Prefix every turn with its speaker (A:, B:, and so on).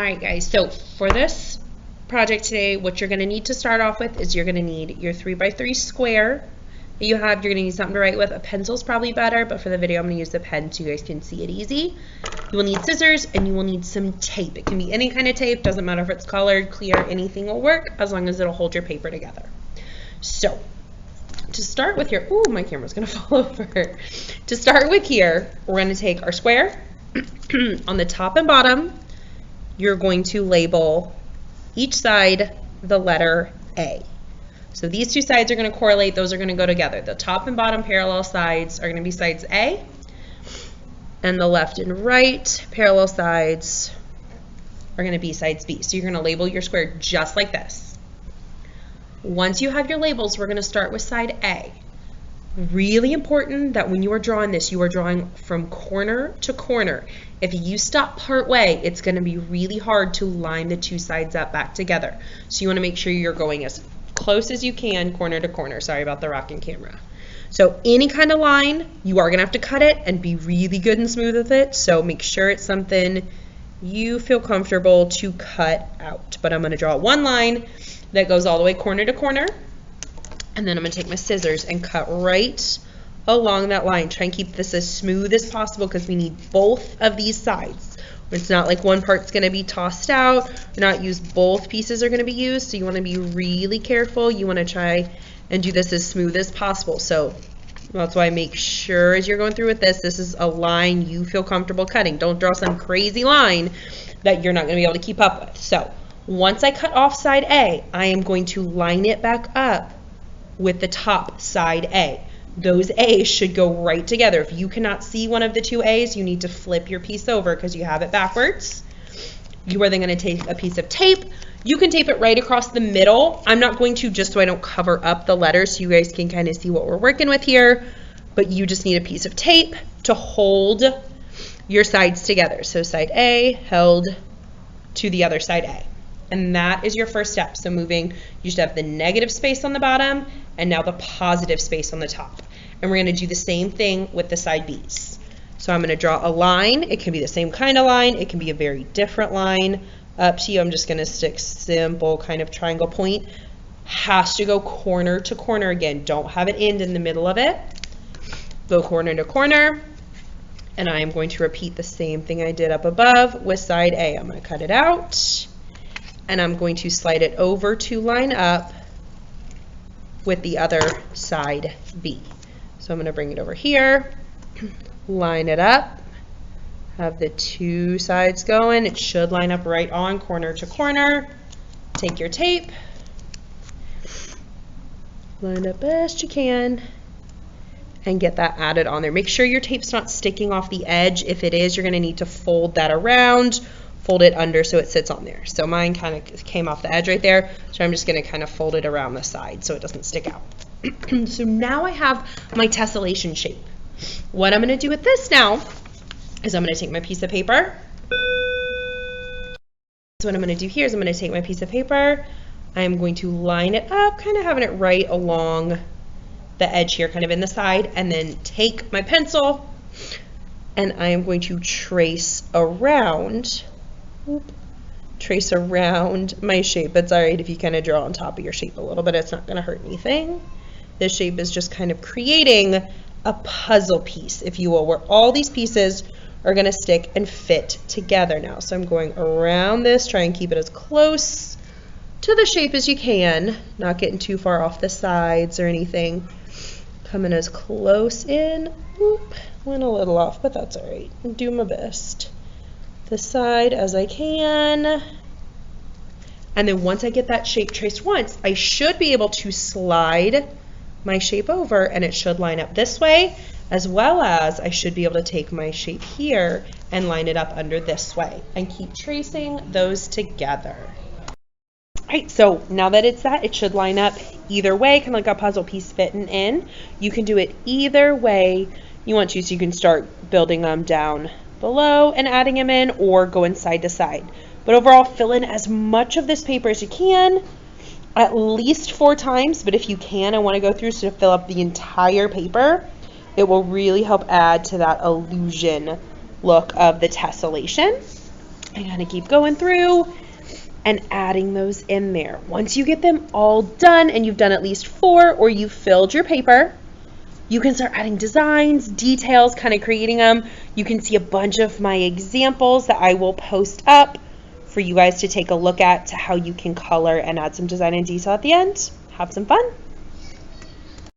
A: right, guys, so for this project today, what you're going to need to start off with is you're going to need your 3x3 square that you have. You're going to need something to write with. A pencil's probably better, but for the video I'm going to use the pen so you guys can see it easy. You will need scissors and you will need some tape. It can be any kind of tape, doesn't matter if it's colored, clear, anything will work as long as it'll hold your paper together. So to start with here, ooh, my camera's going to fall over. To start with here, we're going to take our square. On the top and bottom, you're going to label each side the letter A. So these two sides are going to correlate. Those are going to go together. The top and bottom parallel sides are going to be sides A, and the left and right parallel sides are going to be sides B. So you're going to label your square just like this. Once you have your labels, we're going to start with side A. Really important that when you are drawing this, you are drawing from corner to corner. If you stop part way, it's going to be really hard to line the two sides up back together. So you want to make sure you're going as close as you can, corner to corner. Sorry about the rocking camera. So any kind of line, you are going to have to cut it and be really good and smooth with it. So make sure it's something you feel comfortable to cut out. But I'm going to draw one line that goes all the way corner to corner. And then I'm going to take my scissors and cut right along that line. Try and keep this as smooth as possible because we need both of these sides. It's not like one part's going to be tossed out. You're not used, both pieces are going to be used. So you want to be really careful. You want to try and do this as smooth as possible. So that's why I make sure as you're going through with this, this is a line you feel comfortable cutting. Don't draw some crazy line that you're not going to be able to keep up with. So once I cut off side A, I am going to line it back up with the top side A. Those A's should go right together. If you cannot see one of the two A's, you need to flip your piece over because you have it backwards. You are then going to take a piece of tape. You can tape it right across the middle. I'm not going to, just so I don't cover up the letters so you guys can kind of see what we're working with here, but you just need a piece of tape to hold your sides together. So side A held to the other side A. And that is your first step. So moving, you should have the negative space on the bottom and now the positive space on the top. And we're going to do the same thing with the side B's. So I'm going to draw a line. It can be the same kind of line. It can be a very different line. Up to you. I'm just going to stick simple kind of triangle point. Has to go corner to corner again. Don't have it end in the middle of it. Go corner to corner. And I am going to repeat the same thing I did up above with side A. I'm going to cut it out. And I'm going to slide it over to line up with the other side B. So I'm going to bring it over here, line it up, have the two sides going. It should line up right on corner to corner. Take your tape, line up best you can, and get that added on there. Make sure your tape's not sticking off the edge. If it is, you're going to need to fold that around. Fold it under so it sits on there. So mine kind of came off the edge right there. So I'm just going to kind of fold it around the side so it doesn't stick out. So now I have my tessellation shape. What I'm going to do with this now is I'm going to take my piece of paper. So what I'm going to do here is I'm going to take my piece of paper. I'm going to line it up, kind of having it right along the edge here, kind of in the side, and then take my pencil and I am going to trace around my shape. It's all right if you kind of draw on top of your shape a little bit. It's not going to hurt anything. This shape is just kind of creating a puzzle piece, if you will, where all these pieces are going to stick and fit together now. So I'm going around this, try and keep it as close to the shape as you can, not getting too far off the sides or anything. Coming as close in. Oop, went a little off, but that's all right. I'll do my best. The side as I can. And then once I get that shape traced once, I should be able to slide my shape over and it should line up this way, as well as I should be able to take my shape here and line it up under this way and keep tracing those together. All right, so now that it's that, it should line up either way, kind of like a puzzle piece fitting in. You can do it either way you want to, so you can start building them down below and adding them in, or going side to side. But overall, fill in as much of this paper as you can, at least 4 times, but if you can, I want to go through so to fill up the entire paper. It will really help add to that illusion look of the tessellation. I'm going to keep going through and adding those in there. Once you get them all done and you've done at least 4 or you've filled your paper, you can start adding designs, details, kind of creating them. You can see a bunch of my examples that I will post up for you guys to take a look at to how you can color and add some design and detail at the end. Have some fun.